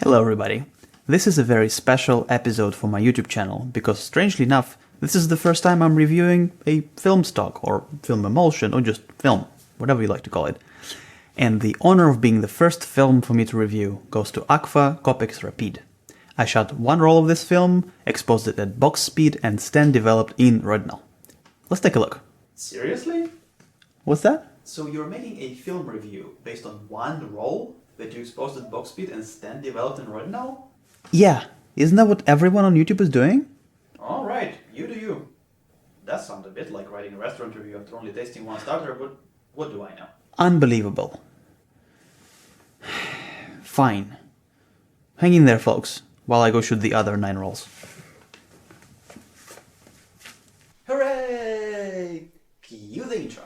Hello everybody. This is a very special episode for my YouTube channel because, strangely enough, this is the first time I'm reviewing a film stock or film emulsion or just film, whatever you like to call it. And the honor of being the first film for me to review goes to Agfa Copex Rapid. I shot one roll of this film, exposed it at box speed, and stand developed in Rodinal. Let's take a look. Seriously? What's that? So you're making a film review based on one roll that you exposed at box speed and stand developed in Rodinal? Yeah, isn't that what everyone on YouTube is doing? Alright, you do you. That sounds a bit like writing a restaurant review after only tasting one starter, but what do I know? Unbelievable. Fine. Hang in there, folks, while I go shoot the other 9 rolls. Hooray! Cue the intro.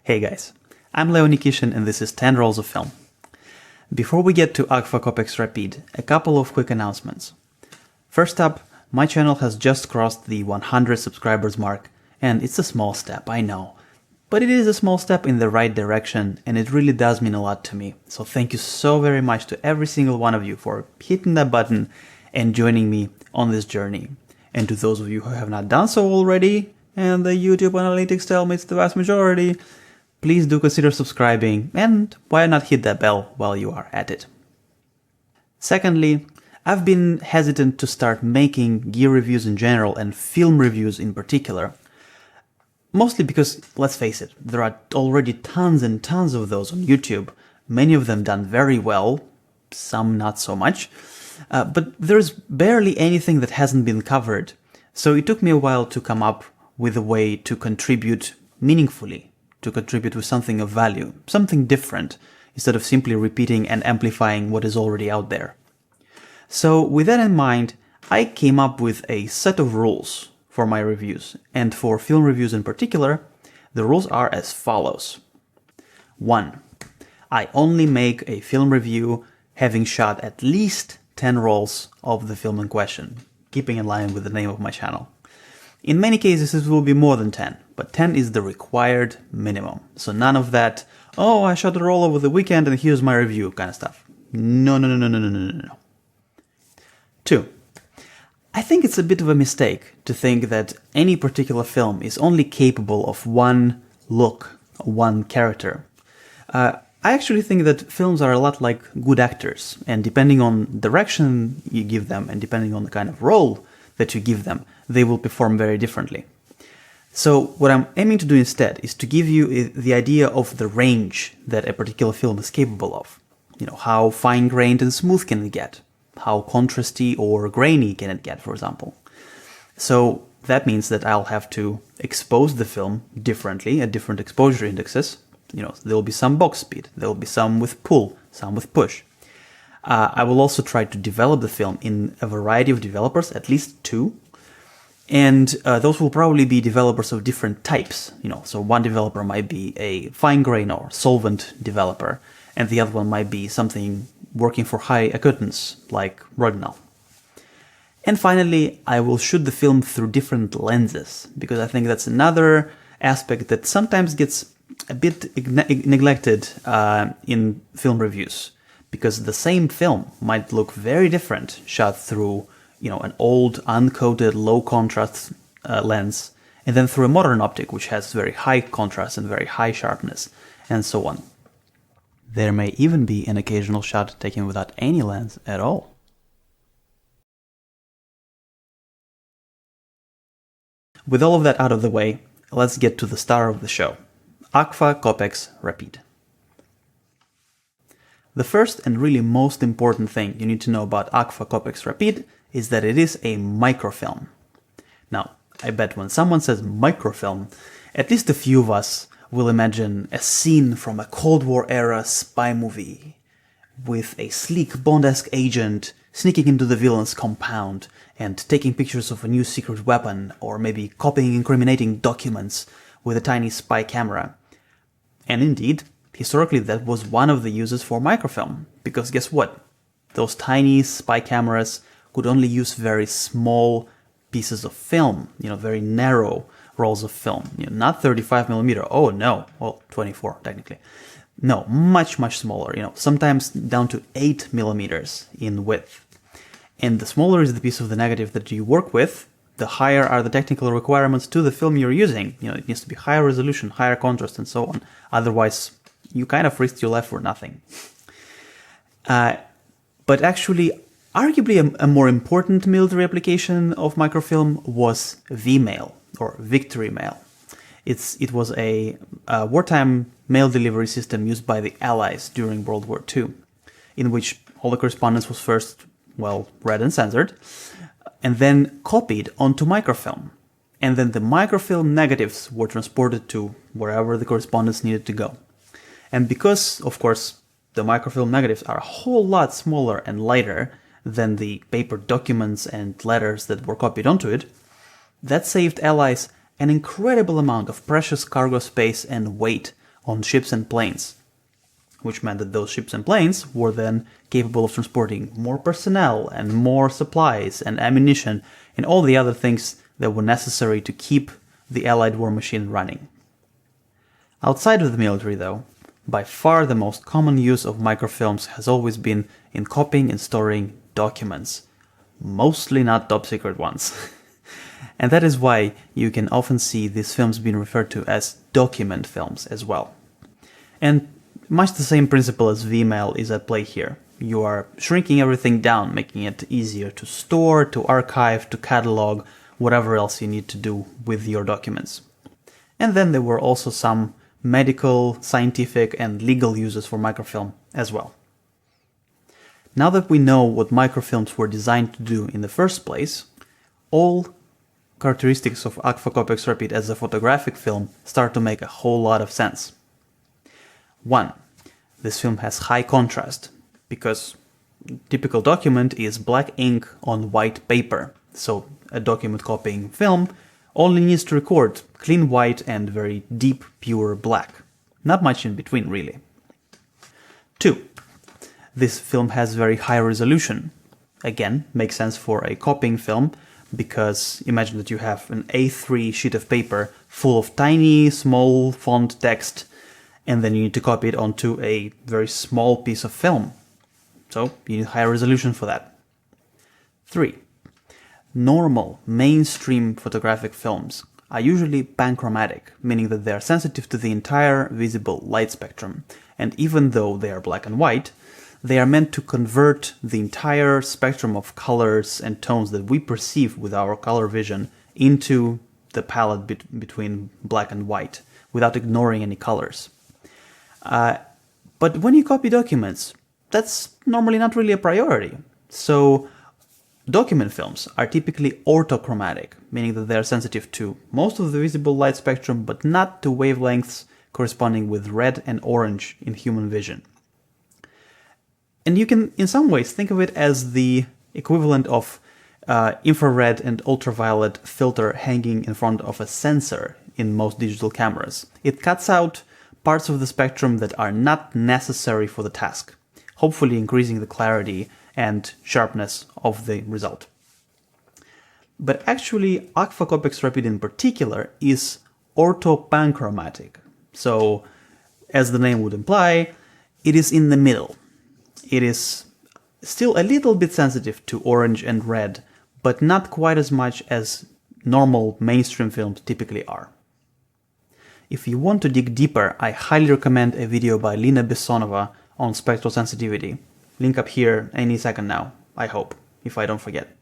Hey guys, I'm Leo Nikishin and this is 10 Rolls of Film. Before we get to Agfa Copex Rapid, a couple of quick announcements. First up, my channel has just crossed the 100 subscribers mark, and it's a small step, I know. But it is a small step in the right direction, and it really does mean a lot to me. So thank you so very much to every single one of you for hitting that button and joining me on this journey. And to those of you who have not done so already, and the YouTube analytics tell me it's the vast majority, please do consider subscribing, and why not hit that bell while you are at it. Secondly, I've been hesitant to start making gear reviews in general and film reviews in particular. Mostly because, let's face it, there are already tons and tons of those on YouTube, many of them done very well, some not so much, but there's barely anything that hasn't been covered, so it took me a while to come up with a way to contribute meaningfully, to contribute with something of value, something different, instead of simply repeating and amplifying what is already out there. So with that in mind, I came up with a set of rules for my reviews, and for film reviews in particular, the rules are as follows. 1. I only make a film review having shot at least 10 rolls of the film in question, keeping in line with the name of my channel. In many cases it will be more than 10, but 10 is the required minimum. So none of that, oh, I shot a roll over the weekend and here's my review kind of stuff. No. 2. I think it's a bit of a mistake to think that any particular film is only capable of one look, one character. I actually think that films are a lot like good actors, and depending on the direction you give them and depending on the kind of role that you give them, they will perform very differently. So what I'm aiming to do instead is to give you the idea of the range that a particular film is capable of. You know, how fine-grained and smooth can it get? How contrasty or grainy can it get, for example? So that means that I'll have to expose the film differently at different exposure indexes. You know, there'll be some box speed, there'll be some with pull, some with push. I will also try to develop the film in a variety of developers, at least 2. And those will probably be developers of different types. You know, so one developer might be a fine grain or solvent developer, and the other one might be something working for high acutance, like Rodinal. And finally, I will shoot the film through different lenses, because I think that's another aspect that sometimes gets a bit neglected in film reviews, because the same film might look very different shot through, you know, an old, uncoated, low-contrast lens, and then through a modern optic, which has very high contrast and very high sharpness, and so on. There may even be an occasional shot taken without any lens at all. With all of that out of the way, let's get to the star of the show, Agfa Copex Rapid. The first and really most important thing you need to know about Agfa Copex Rapid is that it is a microfilm. Now, I bet when someone says microfilm, at least a few of us will imagine a scene from a Cold War era spy movie with a sleek Bond-esque agent sneaking into the villain's compound and taking pictures of a new secret weapon, or maybe copying incriminating documents with a tiny spy camera. And indeed, historically that was one of the uses for microfilm, because guess what? Those tiny spy cameras could only use very small pieces of film, very narrow rolls of film, not 35 millimeter. Oh no, well, 24 technically. No, much, much smaller, sometimes down to 8 millimeters in width. And the smaller is the piece of the negative that you work with, the higher are the technical requirements to the film you're using. It needs to be higher resolution, higher contrast, and so on. Otherwise, you kind of risk your life for nothing. But actually, arguably a more important military application of microfilm was V-mail, or victory mail. It was a wartime mail delivery system used by the Allies during World War II, in which all the correspondence was first, read and censored, and then copied onto microfilm. And then the microfilm negatives were transported to wherever the correspondence needed to go. And because, of course, the microfilm negatives are a whole lot smaller and lighter than the paper documents and letters that were copied onto it, that saved Allies an incredible amount of precious cargo space and weight on ships and planes, which meant that those ships and planes were then capable of transporting more personnel and more supplies and ammunition and all the other things that were necessary to keep the Allied war machine running. Outside of the military, though, by far the most common use of microfilms has always been in copying and storing documents, mostly not top secret ones. And that is why you can often see these films being referred to as document films as well. And much the same principle as V-mail is at play here. You are shrinking everything down, making it easier to store, to archive, to catalog, whatever else you need to do with your documents. And then there were also some medical, scientific, and legal uses for microfilm as well. Now that we know what microfilms were designed to do in the first place, all characteristics of Agfa Copex Rapid as a photographic film start to make a whole lot of sense. 1. This film has high contrast, because typical document is black ink on white paper, so a document copying film only needs to record clean white and very deep, pure black. Not much in between, really. 2. This film has very high resolution. Again, makes sense for a copying film, because imagine that you have an A3 sheet of paper full of tiny, small font text, and then you need to copy it onto a very small piece of film. So you need high resolution for that. 3. Normal, mainstream photographic films are usually panchromatic, meaning that they are sensitive to the entire visible light spectrum, and even though they are black and white, they are meant to convert the entire spectrum of colors and tones that we perceive with our color vision into the palette between black and white, without ignoring any colors. But when you copy documents, that's normally not really a priority. So document films are typically orthochromatic, meaning that they are sensitive to most of the visible light spectrum, but not to wavelengths corresponding with red and orange in human vision. And you can, in some ways, think of it as the equivalent of infrared and ultraviolet filter hanging in front of a sensor in most digital cameras. It cuts out parts of the spectrum that are not necessary for the task, hopefully increasing the clarity and sharpness of the result. But actually, Agfa Copex Rapid in particular is orthopanchromatic. So, as the name would imply, it is in the middle. It is still a little bit sensitive to orange and red, but not quite as much as normal mainstream films typically are. If you want to dig deeper, I highly recommend a video by Lina Bessonova on spectral sensitivity. Link up here any second now, I hope, if I don't forget.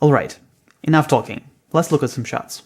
Alright, enough talking. Let's look at some shots.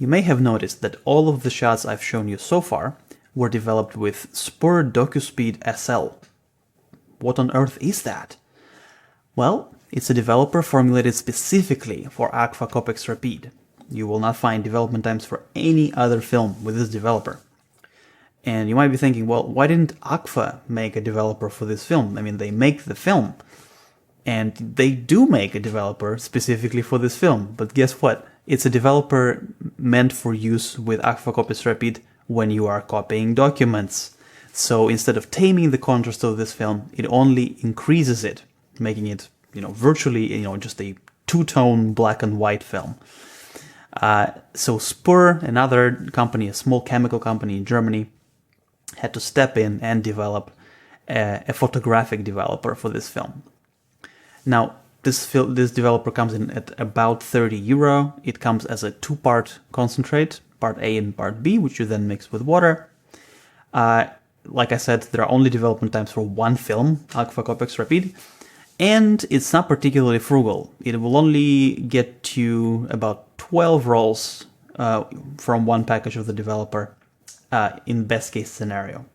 You may have noticed that all of the shots I've shown you so far were developed with SPUR Dokuspeed-SL. What on earth is that? Well, it's a developer formulated specifically for Agfa Copex Rapid. You will not find development times for any other film with this developer. And you might be thinking, well, why didn't Agfa make a developer for this film? I mean, they make the film. And they do make a developer specifically for this film. But guess what? It's a developer meant for use with Agfa Copex Rapid when you are copying documents. So instead of taming the contrast of this film, it only increases it, making it, virtually, just a two-tone black and white film. So SPUR, another company, a small chemical company in Germany, had to step in and develop a photographic developer for this film. Now, this developer comes in at about €30. It comes as a two-part concentrate, part A and part B, which you then mix with water. Like I said, there are only development times for one film, Agfa Copex Rapid, and it's not particularly frugal. It will only get you about 12 rolls from one package of the developer in best case scenario.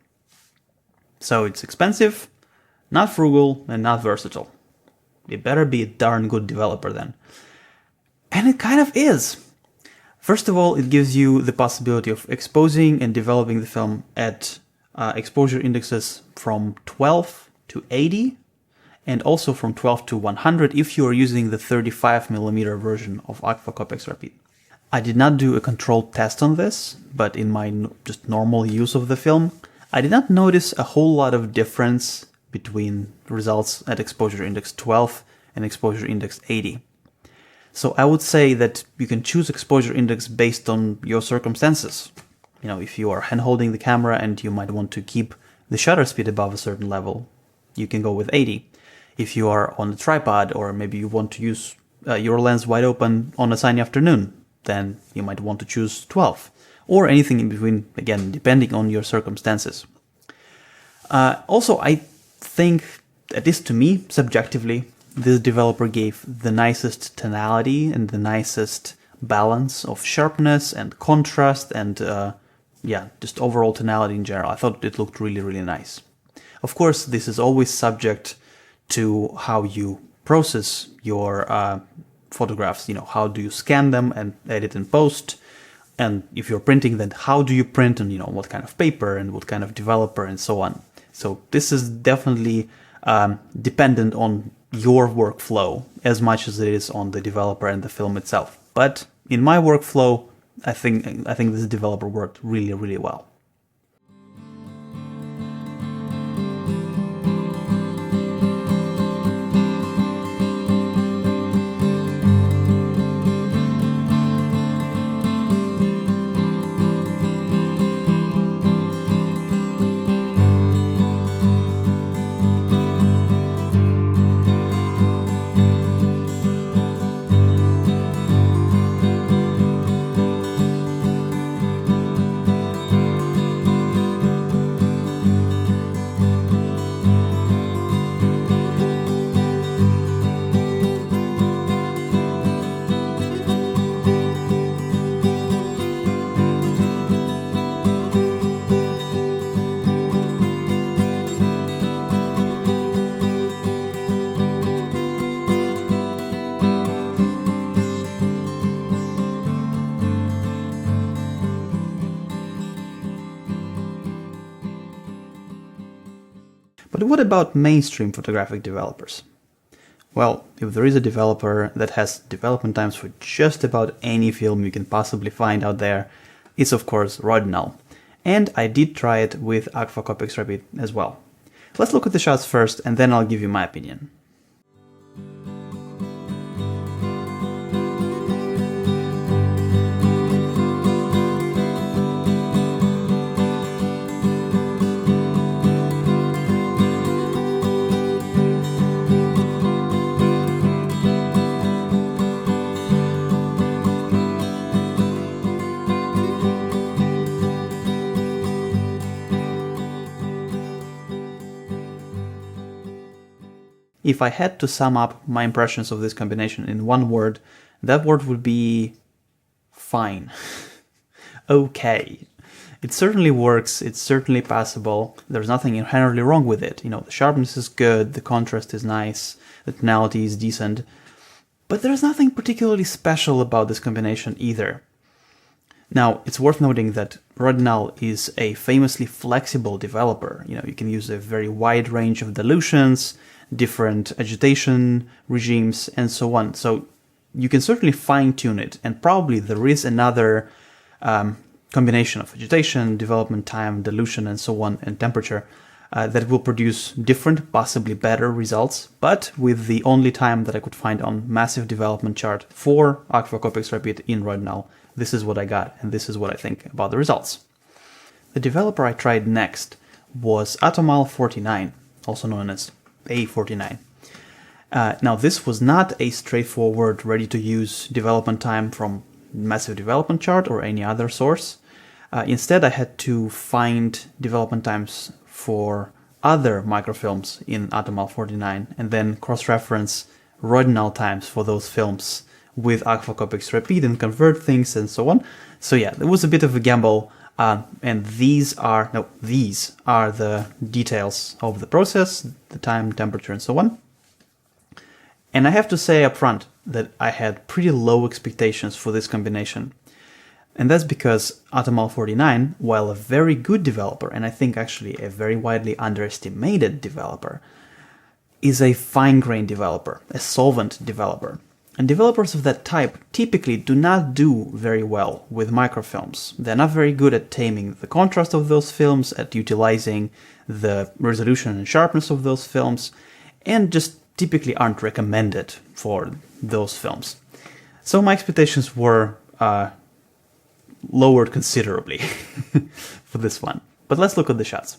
So it's expensive, not frugal, and not versatile. It better be a darn good developer then. And it kind of is. First of all, it gives you the possibility of exposing and developing the film at exposure indexes from 12 to 80, and also from 12 to 100 if you are using the 35mm version of Agfa Copex Rapid. I did not do a controlled test on this, but in my just normal use of the film, I did not notice a whole lot of difference between results at exposure index 12 and exposure index 80. So I would say that you can choose exposure index based on your circumstances. If you are hand-holding the camera and you might want to keep the shutter speed above a certain level, you can go with 80. If you are on a tripod, or maybe you want to use your lens wide open on a sunny afternoon, then you might want to choose 12. Or anything in between, again, depending on your circumstances. Also, I think, at least to me, subjectively, this developer gave the nicest tonality and the nicest balance of sharpness and contrast and just overall tonality in general. I thought it looked really, really nice. Of course, this is always subject to how you process your photographs. How do you scan them and edit and post? And if you're printing, then how do you print, and what kind of paper and what kind of developer and so on. So this is definitely dependent on your workflow as much as it is on the developer and the film itself. But in my workflow, I think this developer worked really, really well. But what about mainstream photographic developers? Well, if there is a developer that has development times for just about any film you can possibly find out there, it's of course Rodinal. And I did try it with Agfa Copex Rapid as well. Let's look at the shots first, and then I'll give you my opinion. If I had to sum up my impressions of this combination in one word, that word would be fine. okay. It certainly works, it's certainly passable, there's nothing inherently wrong with it. The sharpness is good, the contrast is nice, the tonality is decent, but there's nothing particularly special about this combination either. Now, it's worth noting that Rodinal is a famously flexible developer. You can use a very wide range of dilutions, different agitation regimes, and so on. So you can certainly fine-tune it, and probably there is another combination of agitation, development time, dilution, and so on, and temperature that will produce different, possibly better results. But with the only time that I could find on massive development chart for Agfa Copex Rapid in Rodinal, this is what I got, and this is what I think about the results. The developer I tried next was Atomal 49, also known as A49. Now, this was not a straightforward, ready-to-use development time from massive development chart or any other source. Instead, I had to find development times for other microfilms in Atomal 49 and then cross-reference Rodinal times for those films with Agfa Copex Rapid and convert things and so on. So yeah, it was a bit of a gamble, and these are the details of the process, the time, temperature, and so on. And I have to say up front that I had pretty low expectations for this combination. And that's because Atomal 49, while a very good developer, and I think actually a very widely underestimated developer, is a fine-grained developer, a solvent developer. And developers of that type typically do not do very well with microfilms. They're not very good at taming the contrast of those films, at utilizing the resolution and sharpness of those films, and just typically aren't recommended for those films. So my expectations were lowered considerably for this one. But let's look at the shots.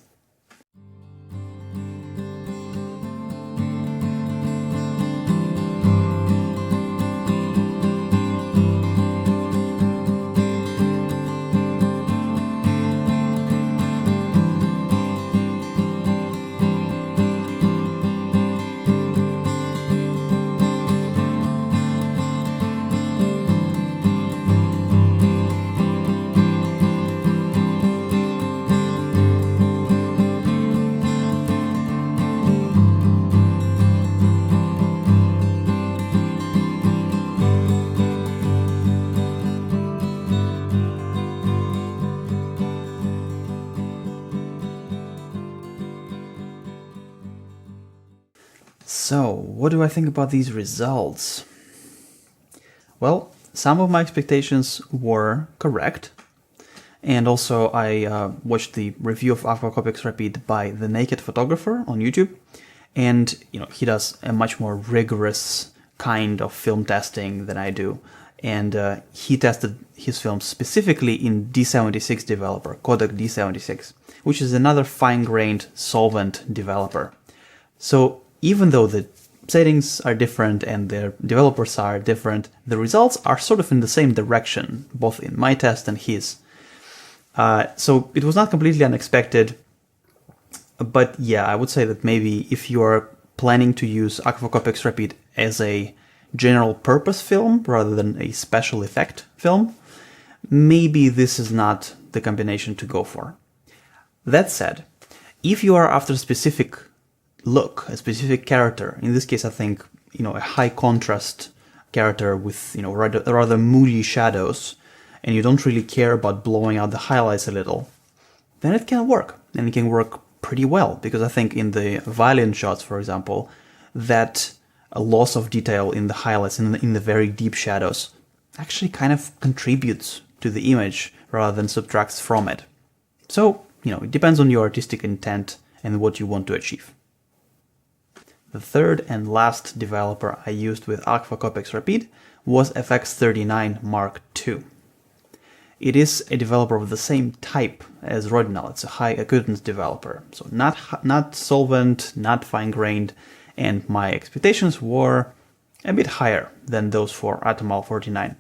So, what do I think about these results? Well, some of my expectations were correct. And also I watched the review of Agfa Copex Rapid by The Naked Photographer on YouTube. And, he does a much more rigorous kind of film testing than I do. And he tested his films specifically in D76 developer, Codec D76, which is another fine-grained solvent developer. So even though the settings are different and their developers are different, the results are sort of in the same direction, both in my test and his. So it was not completely unexpected, but yeah, I would say that maybe if you are planning to use Agfa Copex Rapid as a general purpose film rather than a special effect film, maybe this is not the combination to go for. That said, if you are after a specific look, a specific character, in this case I think, a high contrast character with, rather moody shadows, and you don't really care about blowing out the highlights a little, then it can work, and it can work pretty well, because I think in the violin shots, for example, that a loss of detail in the highlights, in the very deep shadows, actually kind of contributes to the image rather than subtracts from it. So, it depends on your artistic intent and what you want to achieve. The third and last developer I used with Agfa Copex Rapid was FX39 Mark II. It is a developer of the same type as Rodinal. It's a high acuteness developer, so not solvent, not fine-grained, and my expectations were a bit higher than those for Atomal 49.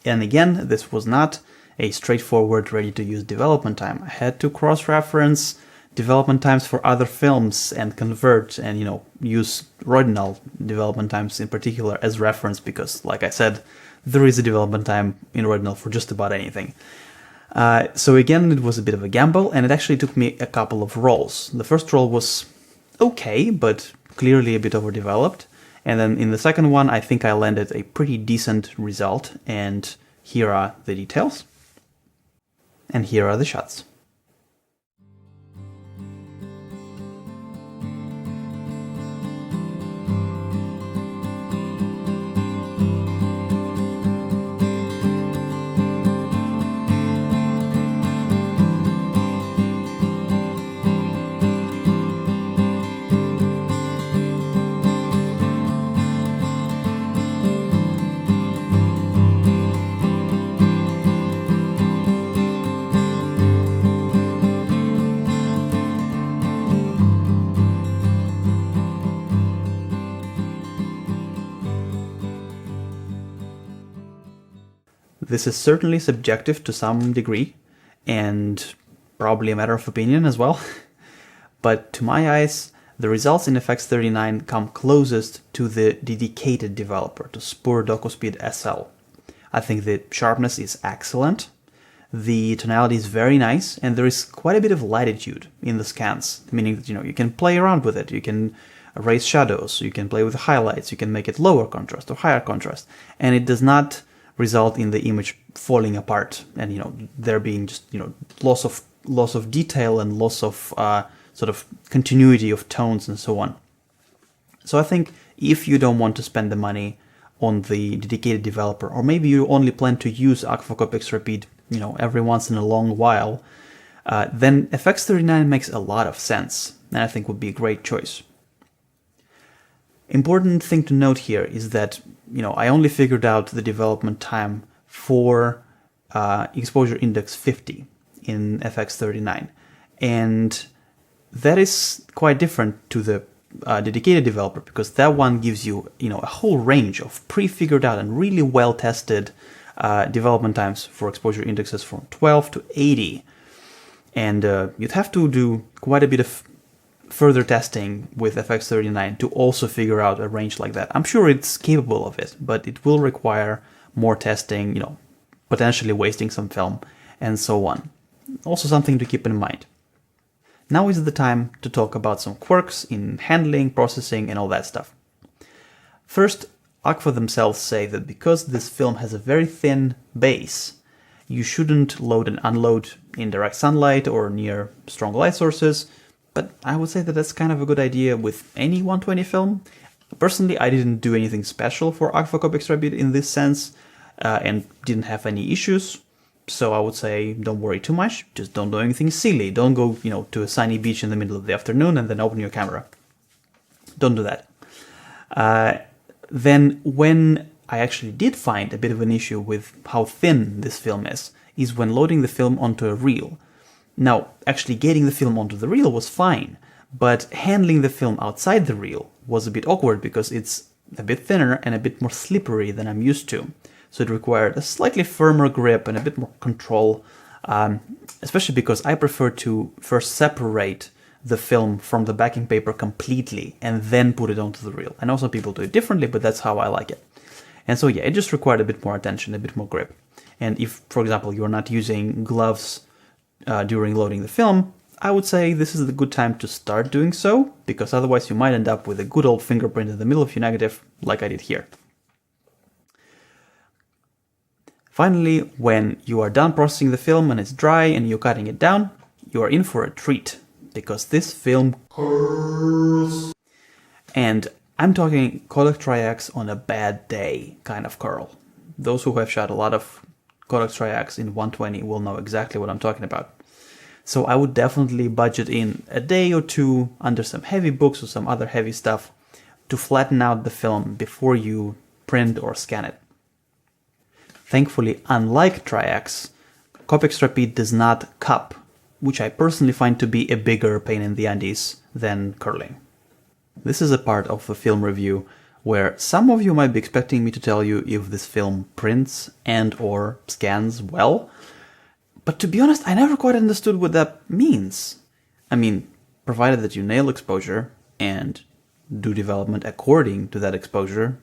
And again, this was not a straightforward, ready-to-use development time. I had to cross-reference development times for other films and convert and, use Rodinal development times in particular as reference because, like I said, there is a development time in Rodinal for just about anything. So again, it was a bit of a gamble, and it actually took me a couple of rolls. The first roll was okay, but clearly a bit overdeveloped. And then in the second one, I think I landed a pretty decent result, and here are the details. And here are the shots. This is certainly subjective to some degree, and probably a matter of opinion as well. But to my eyes, the results in FX39 come closest to the dedicated developer, to SPUR Dokuspeed-SL. I think the sharpness is excellent, the tonality is very nice, and there is quite a bit of latitude in the scans, meaning that you can play around with it, you can erase shadows, you can play with highlights, you can make it lower contrast or higher contrast, and it does not result in the image falling apart and there being just loss of detail and loss of sort of continuity of tones and so on. So I think if you don't want to spend the money on the dedicated developer, or maybe you only plan to use Agfa Copex Rapid every once in a long while, then FX39 makes a lot of sense, and I think would be a great choice. Important thing to note here is that I only figured out the development time for exposure index 50 in FX39, and that is quite different to the dedicated developer, because that one gives you a whole range of pre-figured out and really well tested development times for exposure indexes from 12 to 80, and you'd have to do quite a bit of further testing with FX39 to also figure out a range like that. I'm sure it's capable of it, but it will require more testing, potentially wasting some film, and so on. Also something to keep in mind. Now is the time to talk about some quirks in handling, processing, and all that stuff. First, Agfa themselves say that because this film has a very thin base, you shouldn't load and unload in direct sunlight or near strong light sources, but I would say that that's kind of a good idea with any 120 film. Personally, I didn't do anything special for Agfa Copex Rapid in this sense, and didn't have any issues. So I would say don't worry too much, just don't do anything silly. Don't go, to a sunny beach in the middle of the afternoon and then open your camera. Don't do that. Then when I actually did find a bit of an issue with how thin this film is when loading the film onto a reel. Now, actually getting the film onto the reel was fine, but handling the film outside the reel was a bit awkward because it's a bit thinner and a bit more slippery than I'm used to. So it required a slightly firmer grip and a bit more control, especially because I prefer to first separate the film from the backing paper completely and then put it onto the reel. I know some people do it differently, but that's how I like it. And so yeah, it just required a bit more attention, a bit more grip. And if, for example, you're not using gloves during loading the film, I would say this is the good time to start doing so, because otherwise you might end up with a good old fingerprint in the middle of your negative, like I did here. Finally, when you are done processing the film and it's dry and you're cutting it down, you are in for a treat, because this film curls. And I'm talking Kodak Tri-X on a bad day kind of curl. Those who have shot a lot of Kodak Tri-X in 120 will know exactly what I'm talking about. So I would definitely budget in a day or two under some heavy books or some other heavy stuff to flatten out the film before you print or scan it. Thankfully, unlike Tri-X, Copex Rapid does not cup, which I personally find to be a bigger pain in the undies than curling. This is a part of the film review where some of you might be expecting me to tell you if this film prints and or scans well. But to be honest, I never quite understood what that means. I mean, provided that you nail exposure and do development according to that exposure,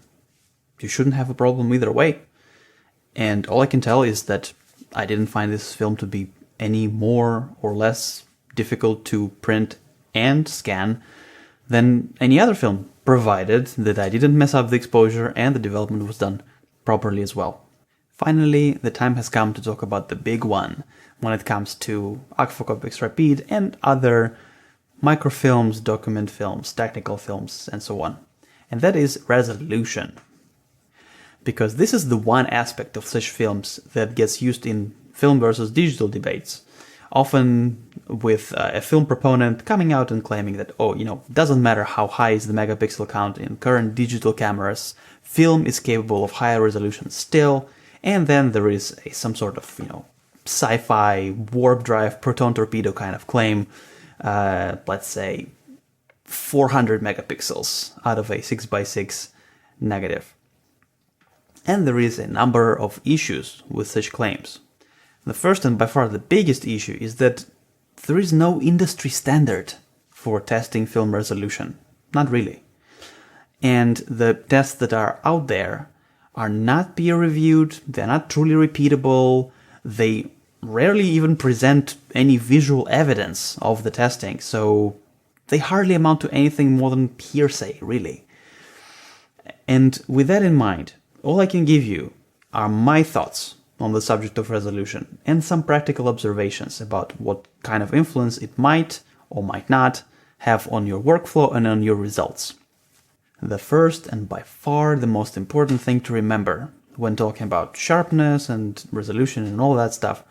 you shouldn't have a problem either way. And all I can tell is that I didn't find this film to be any more or less difficult to print and scan than any other film, provided that I didn't mess up the exposure and the development was done properly as well. Finally, the time has come to talk about the big one when it comes to Agfa Copex Rapid and other microfilms, document films, technical films, and so on. And that is resolution. Because this is the one aspect of such films that gets used in film versus digital debates, often with a film proponent coming out and claiming that, doesn't matter how high is the megapixel count in current digital cameras, film is capable of higher resolution still, and then there is some sort of, sci-fi warp drive proton torpedo kind of claim, let's say 400 megapixels out of a 6x6 negative. And there is a number of issues with such claims. The first and by far the biggest issue is that there is no industry standard for testing film resolution. Not really. And the tests that are out there are not peer-reviewed, they're not truly repeatable, they rarely even present any visual evidence of the testing, so they hardly amount to anything more than hearsay, really. And with that in mind, all I can give you are my thoughts on the subject of resolution and some practical observations about what kind of influence it might or might not have on your workflow and on your results. The first and by far the most important thing to remember when talking about sharpness and resolution and all that stuff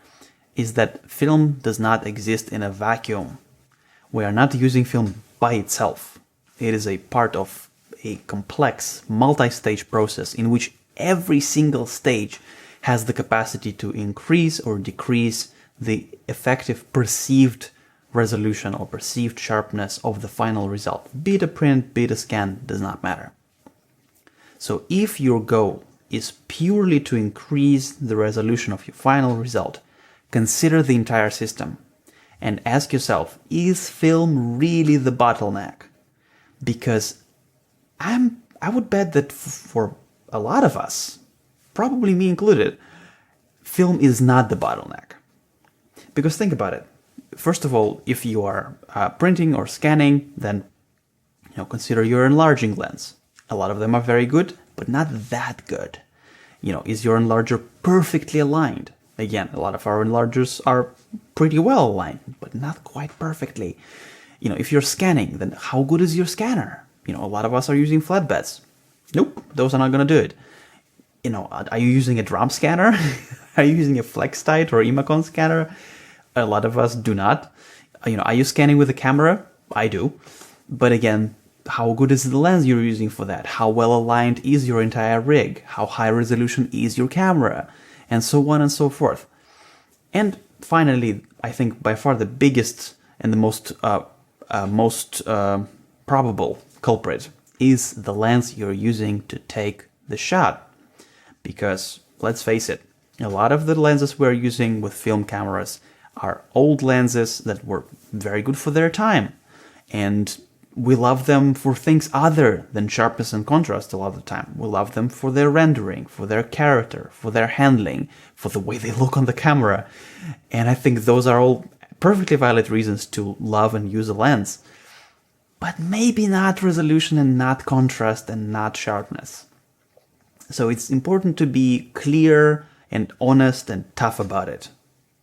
is that film does not exist in a vacuum. We are not using film by itself. It is a part of a complex multi-stage process in which every single stage has the capacity to increase or decrease the effective perceived resolution or perceived sharpness of the final result. Be it a print, be it a scan, does not matter. So if your goal is purely to increase the resolution of your final result, consider the entire system and ask yourself, is film really the bottleneck? Because I would bet that for a lot of us, probably me included, film is not the bottleneck. Because think about it. First of all, if you are printing or scanning, then consider your enlarging lens. A lot of them are very good, but not that good. Is your enlarger perfectly aligned? Again, a lot of our enlargers are pretty well aligned, but not quite perfectly. If you're scanning, then how good is your scanner? A lot of us are using flatbeds. Nope, those are not going to do it. Are you using a drum scanner? Are you using a FlexTight or Imacon scanner? A lot of us do not. Are you scanning with a camera? I do. But again, how good is the lens you're using for that? How well aligned is your entire rig? How high resolution is your camera? And so on and so forth. And finally, I think by far the biggest and the most probable culprit is the lens you're using to take the shot. Because, let's face it, a lot of the lenses we're using with film cameras are old lenses that were very good for their time. And we love them for things other than sharpness and contrast a lot of the time. We love them for their rendering, for their character, for their handling, for the way they look on the camera. And I think those are all perfectly valid reasons to love and use a lens. But maybe not resolution and not contrast and not sharpness. So it's important to be clear and honest and tough about it.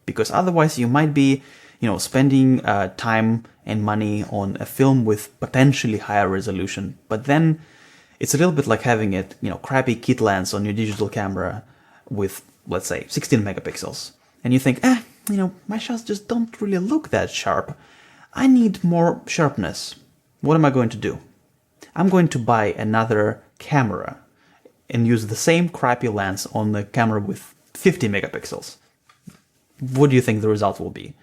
Because otherwise you might be, spending time and money on a film with potentially higher resolution. But then it's a little bit like having a, crappy kit lens on your digital camera with, let's say, 16 megapixels. And you think, my shots just don't really look that sharp. I need more sharpness. What am I going to do? I'm going to buy another camera and use the same crappy lens on the camera with 50 megapixels. What do you think the result will be?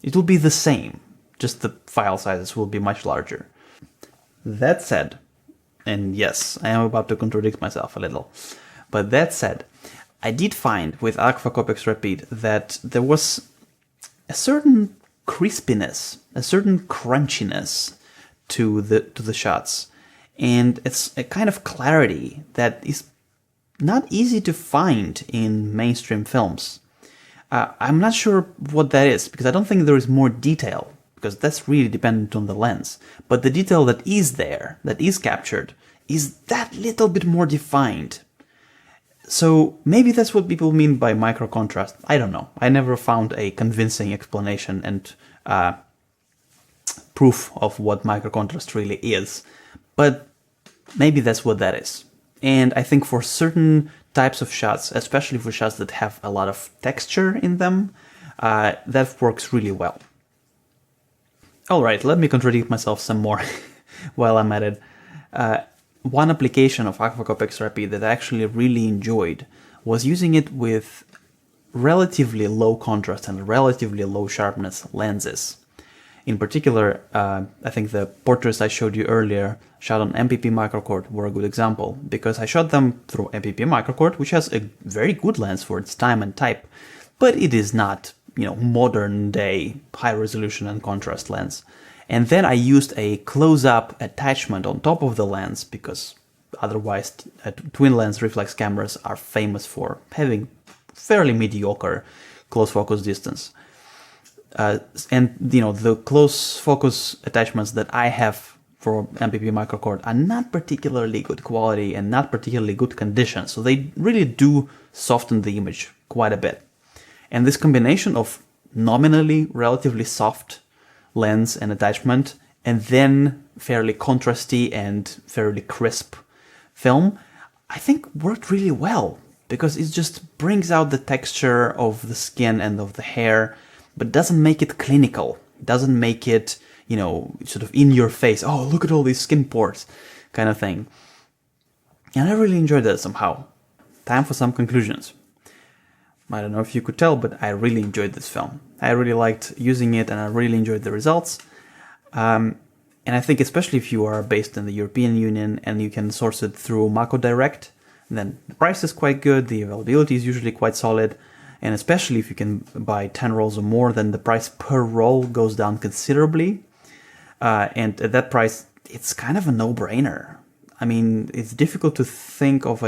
It will be the same, just the file sizes will be much larger. That said, and yes, I am about to contradict myself a little, but that said, I did find with Agfa Copex Rapid that there was a certain crispiness, a certain crunchiness to the shots, and it's a kind of clarity that is not easy to find in mainstream films. I'm not sure what that is, because I don't think there is more detail, because that's really dependent on the lens. But the detail that is there, that is captured, is that little bit more defined. So maybe that's what people mean by micro contrast. I don't know. I never found a convincing explanation and proof of what micro contrast really is. But maybe that's what that is. And I think for certain types of shots, especially for shots that have a lot of texture in them, that works really well. Alright, let me contradict myself some more while I'm at it. One application of Agfa Copex Rapid that I actually really enjoyed was using it with relatively low contrast and relatively low sharpness lenses. In particular, I think the portraits I showed you earlier shot on MPP microcord were a good example, because I shot them through MPP microcord, which has a very good lens for its time and type, but it is not, modern day high resolution and contrast lens. And then I used a close-up attachment on top of the lens, because otherwise twin lens reflex cameras are famous for having fairly mediocre close focus distance. And the close focus attachments that I have for MPP microcord are not particularly good quality and not particularly good condition, so they really do soften the image quite a bit. And this combination of nominally relatively soft lens and attachment, and then fairly contrasty and fairly crisp film, I think worked really well, because it just brings out the texture of the skin and of the hair, but doesn't make it clinical, doesn't make it, sort of in your face, oh, look at all these skin pores, kind of thing. And I really enjoyed that somehow. Time for some conclusions. I don't know if you could tell, but I really enjoyed this film. I really liked using it, and I really enjoyed the results. And I think especially if you are based in the European Union and you can source it through Mako Direct, then the price is quite good, the availability is usually quite solid, and especially if you can buy 10 rolls or more, then the price per roll goes down considerably. And at that price, it's kind of a no-brainer. I mean, it's difficult to think of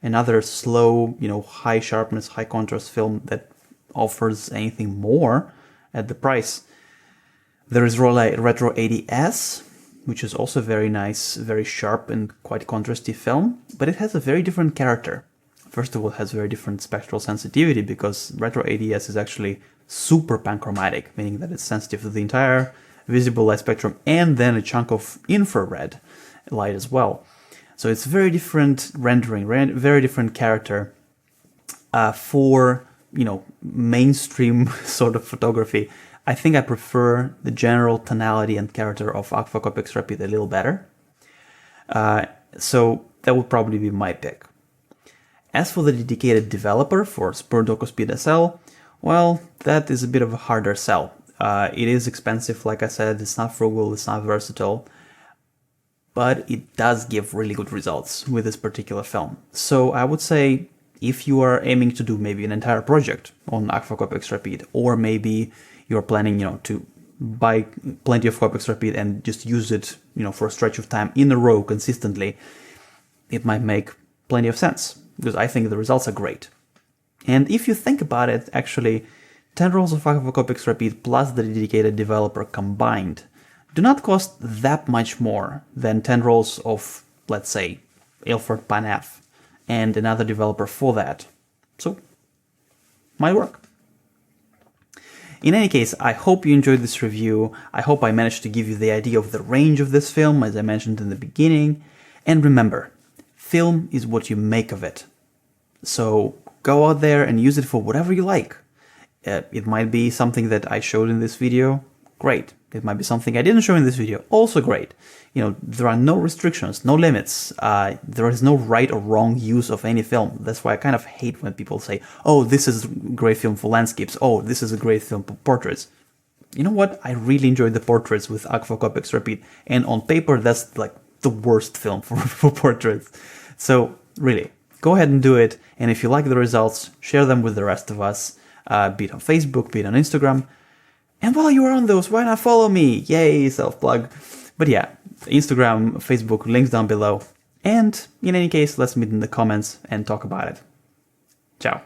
another slow, high sharpness, high contrast film that offers anything more at the price. There is Retro 80S, which is also very nice, very sharp and quite contrasty film, but it has a very different character. First of all, it has very different spectral sensitivity, because Retro 80S is actually super panchromatic, meaning that it's sensitive to the entire visible light spectrum and then a chunk of infrared light as well. So it's very different rendering, very different character for, mainstream sort of photography. I think I prefer the general tonality and character of Agfa Copex Rapid a little better. So that would probably be my pick. As for the dedicated developer for SPUR Dokuspeed-SL, well, that is a bit of a harder sell. It is expensive, like I said, it's not frugal, it's not versatile, but it does give really good results with this particular film. So I would say, if you are aiming to do maybe an entire project on Agfa Copex Rapid, or maybe you're planning, to buy plenty of Copex Rapid and just use it, for a stretch of time in a row consistently, it might make plenty of sense, because I think the results are great. And if you think about it, actually, 10 rolls of Agfa Copex Rapid plus the dedicated developer combined do not cost that much more than 10 rolls of, let's say, Ilford Pan F and another developer for that. So, might work. In any case, I hope you enjoyed this review. I hope I managed to give you the idea of the range of this film, as I mentioned in the beginning. And remember, film is what you make of it. So go out there and use it for whatever you like. It might be something that I showed in this video, great. It might be something I didn't show in this video, also great. There are no restrictions, no limits. There is no right or wrong use of any film. That's why I kind of hate when people say, oh, this is a great film for landscapes. Oh, this is a great film for portraits. You know what? I really enjoyed the portraits with Agfa Copex Rapid. And on paper, that's like the worst film for portraits. So really, go ahead and do it. And if you like the results, share them with the rest of us. Be it on Facebook, be it on Instagram. And while you are on those, why not follow me? Yay, self-plug. But yeah, Instagram, Facebook, links down below. And in any case, let's meet in the comments and talk about it. Ciao.